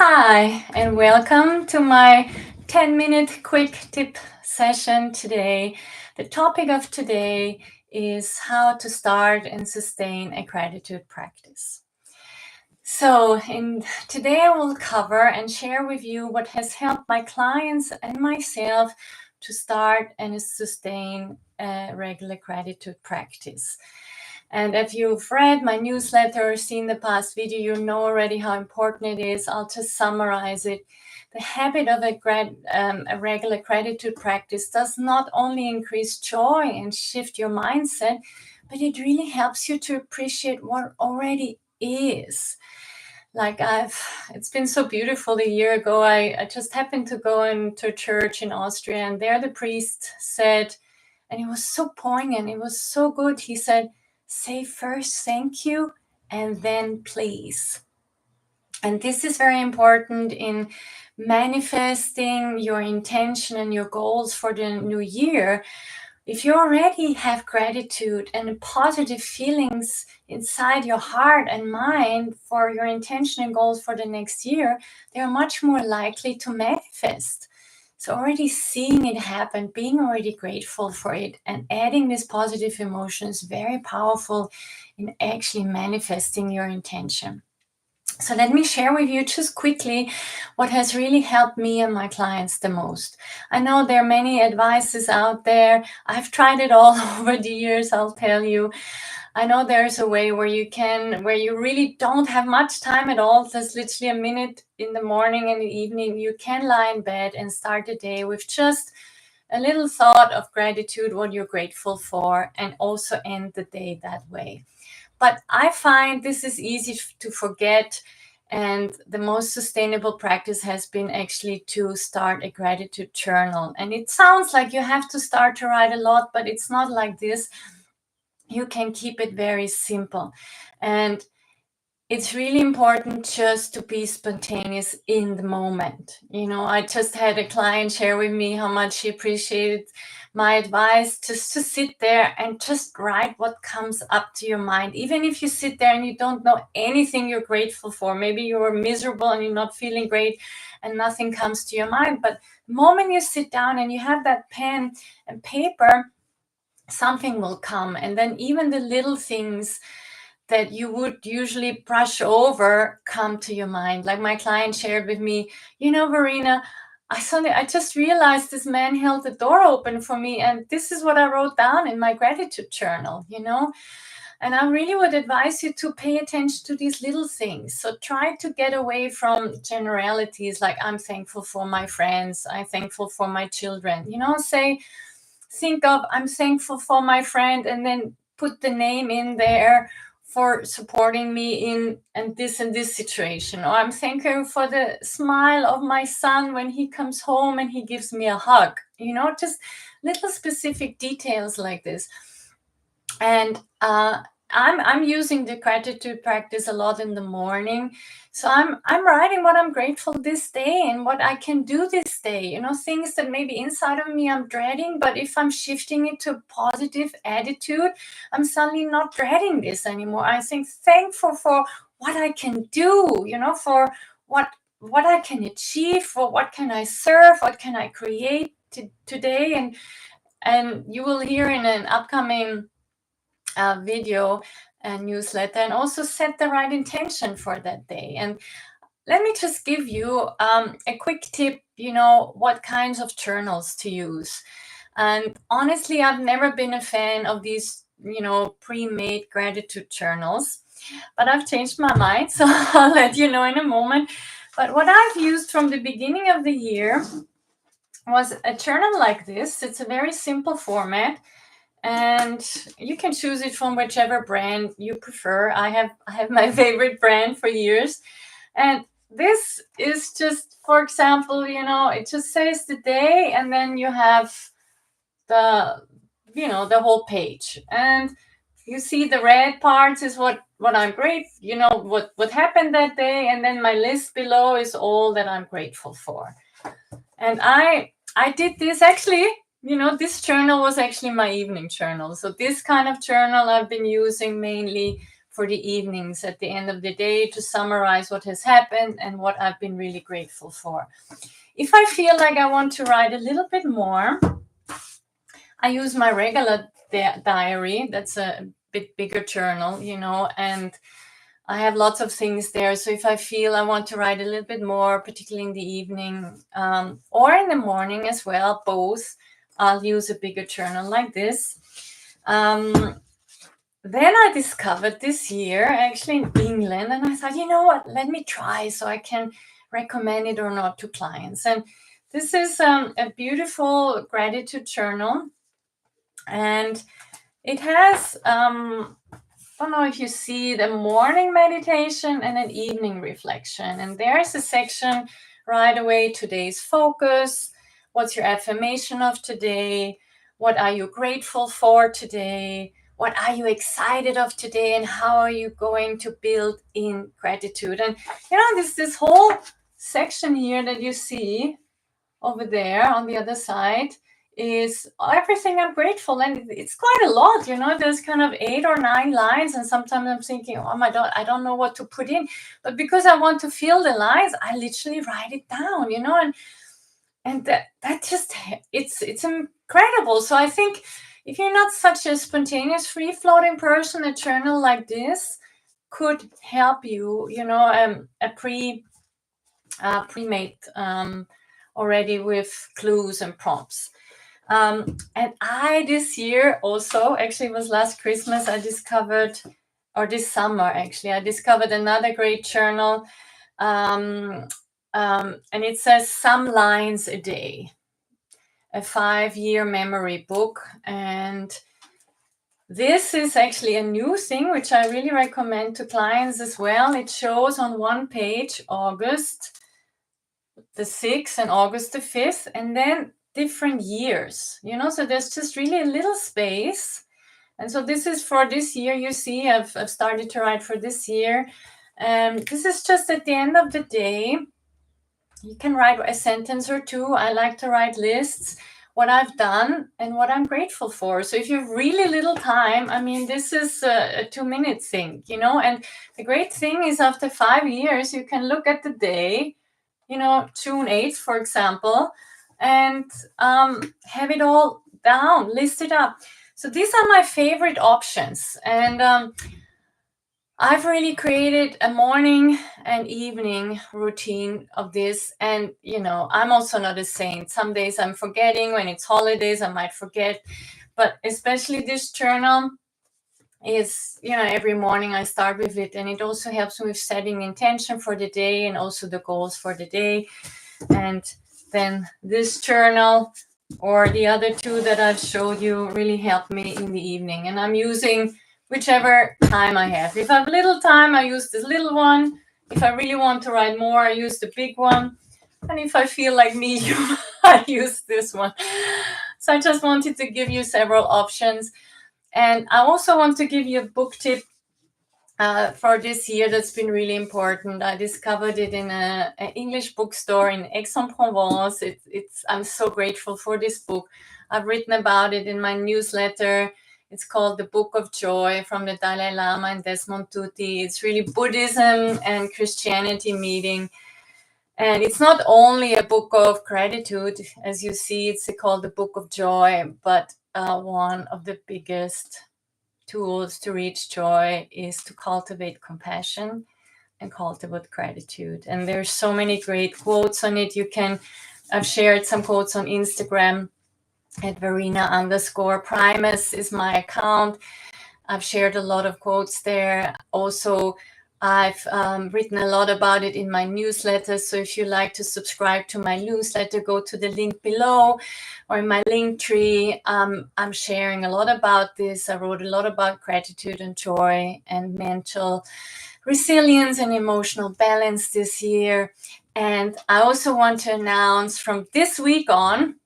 Hi, and welcome to my 10-minute quick tip session today. The topic of today is how to start and sustain a gratitude practice. So, today I will cover and share with you what has helped my clients and myself to start and sustain a regular gratitude practice. And if you've read my newsletter or seen the past video, you know already how important it is. I'll just summarize it. The habit of a regular gratitude practice does not only increase joy and shift your mindset, but it really helps you to appreciate what already is. It's been so beautiful. A year ago, I just happened to go into a church in Austria, and there the priest said, and it was so poignant, it was so good. He said, say first thank you and then please. And this is very important in manifesting your intention and your goals for the new year. If you already have gratitude and positive feelings inside your heart and mind for your intention and goals for the next year, they are much more likely to manifest. So already seeing it happen, being already grateful for it, and adding this positive emotion is very powerful in actually manifesting your intention. So let me share with you just quickly what has really helped me and my clients the most. I know there are many advices out there. I've tried it all over the years, I'll tell you. I know there's a way where you really don't have much time at all. There's literally a minute in the morning and the evening. You can lie in bed and start the day with just a little thought of gratitude, what you're grateful for, and also end the day that way. But I find this is easy to forget. And the most sustainable practice has been actually to start a gratitude journal. And it sounds like you have to start to write a lot, but it's not like this. You can keep it very simple. And it's really important just to be spontaneous in the moment. I just had a client share with me how much she appreciated my advice, just to sit there and just write what comes up to your mind. Even if you sit there and you don't know anything you're grateful for, maybe you're miserable and you're not feeling great and nothing comes to your mind. But the moment you sit down and you have that pen and paper, something will come. And then even the little things that you would usually brush over come to your mind. Like my client shared with me, Verena, I just realized this man held the door open for me, and this is what I wrote down in my gratitude journal, And I really would advise you to pay attention to these little things. So try to get away from generalities like I'm thankful for my friends, I'm thankful for my children. Think of I'm thankful for my friend, and then put the name in there for supporting me in and this situation. Or I'm thankful for the smile of my son when he comes home and he gives me a hug. Just little specific details like this. And I'm using the gratitude practice a lot in the morning. So I'm writing what I'm grateful this day and what I can do this day. Things that maybe inside of me I'm dreading, but if I'm shifting it to a positive attitude, I'm suddenly not dreading this anymore. I think thankful for what I can do, for what I can achieve, for what can I serve, what can I create today. And you will hear in an upcoming video and newsletter, and also set the right intention for that day. And let me just give you a quick tip, what kinds of journals to use. And honestly, I've never been a fan of these, pre-made gratitude journals, but I've changed my mind. So I'll let you know in a moment. But what I've used from the beginning of the year was a journal like this. It's a very simple format, and you can choose it from whichever brand you prefer. I have my favorite brand for years, and this is just, for example, it just says the day, and then you have the whole page, and you see the red parts is what I'm what happened that day, and then my list below is all that I'm grateful for. And I did this actually. This journal was actually my evening journal. So this kind of journal I've been using mainly for the evenings at the end of the day to summarize what has happened and what I've been really grateful for. If I feel like I want to write a little bit more, I use my regular diary. That's a bit bigger journal, and I have lots of things there. So if I feel I want to write a little bit more, particularly in the evening or in the morning as well, both, I'll use a bigger journal like this. Then I discovered this year, actually in England, and I thought, you know what, let me try so I can recommend it or not to clients. And this is a beautiful gratitude journal. And it has, I don't know if you see, the morning meditation and an evening reflection. And there's a section right away, today's focus, what's your affirmation of today, what are you grateful for today, what are you excited of today, and how are you going to build in gratitude. And this whole section here that you see over there on the other side is everything I'm grateful, and it's quite a lot. There's kind of 8 or 9 lines, and sometimes I'm thinking, oh my God, I don't know what to put in, but because I want to fill the lines, I literally write it down, and that just, it's incredible. So I think if you're not such a spontaneous, free-floating person, a journal like this could help you, a pre-made already with clues and prompts. And I, this year also, actually it was last Christmas, this summer actually, I discovered another great journal. And it says Some Lines a Day, a 5-year memory book. And this is actually a new thing, which I really recommend to clients as well. It shows on one page August the 6th and August the 5th, and then different years, so there's just really a little space. And so this is for this year. You see, I've started to write for this year. This is just at the end of the day. You can write a sentence or two. I like to write lists, what I've done and what I'm grateful for. So if you have really little time, this is a 2-minute thing, and the great thing is after 5 years, you can look at the day, June 8th, for example, and have it all down, listed up. So these are my favorite options. And I've really created a morning and evening routine of this. And, I'm also not a saint. Some days I'm forgetting. When it's holidays, I might forget. But especially this journal is, every morning I start with it, and it also helps me with setting intention for the day and also the goals for the day. And then this journal or the other two that I've showed you really help me in the evening. And I'm using whichever time I have. If I have little time, I use this little one. If I really want to write more, I use the big one. And if I feel like medium, I use this one. So I just wanted to give you several options. And I also want to give you a book tip for this year that's been really important. I discovered it in an English bookstore in Aix-en-Provence. I'm so grateful for this book. I've written about it in my newsletter. It's called The Book of Joy from the Dalai Lama and Desmond Tutu. It's really Buddhism and Christianity meeting. And it's not only a book of gratitude. As you see, it's called The Book of Joy, but one of the biggest tools to reach joy is to cultivate compassion and cultivate gratitude. And there's so many great quotes on it. I've shared some quotes on Instagram at Verena_Primus is my account. I've shared a lot of quotes there. Also, I've written a lot about it in my newsletter. So if you like to subscribe to my newsletter, go to the link below or in my link tree. I'm sharing a lot about this. I wrote a lot about gratitude and joy and mental resilience and emotional balance this year. And I also want to announce from this week on,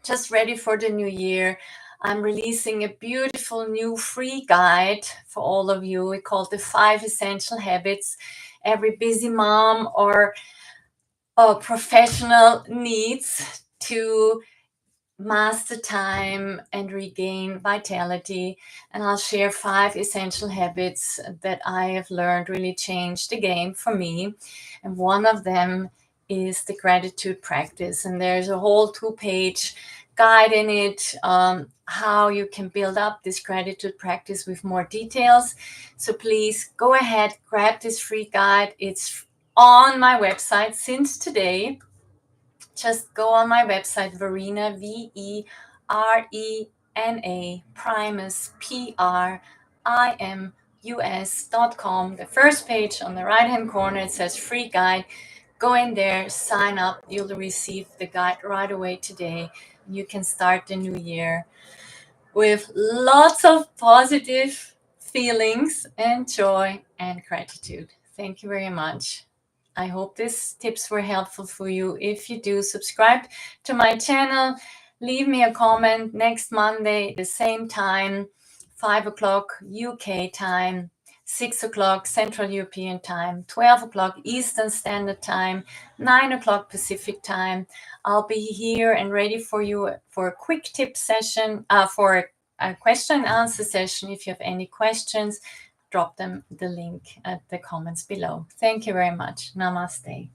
just ready for the new year, I'm releasing a beautiful new free guide for all of you. We call it the 5 Essential Habits every busy mom or professional needs to master time and regain vitality. And I'll share 5 essential habits that I have learned really changed the game for me. And one of them is the gratitude practice. And there's a whole 2-page guide in it, how you can build up this gratitude practice with more details. So please go ahead, grab this free guide. It's on my website since today. Just go on my website, Verena, Verena, Primus, Primus.com. The first page on the right-hand corner, it says free guide. Go in there, sign up. You'll receive the guide right away today. You can start the new year with lots of positive feelings and joy and gratitude. Thank you very much. I hope these tips were helpful for you. If you do, subscribe to my channel. Leave me a comment next Monday, the same time, 5 o'clock UK time, 6 o'clock Central European time, 12 o'clock Eastern Standard Time, 9 o'clock Pacific time. I'll be here and ready for you for a quick tip session, for a question and answer session. If you have any questions, drop them the link at the comments below. Thank you very much. Namaste.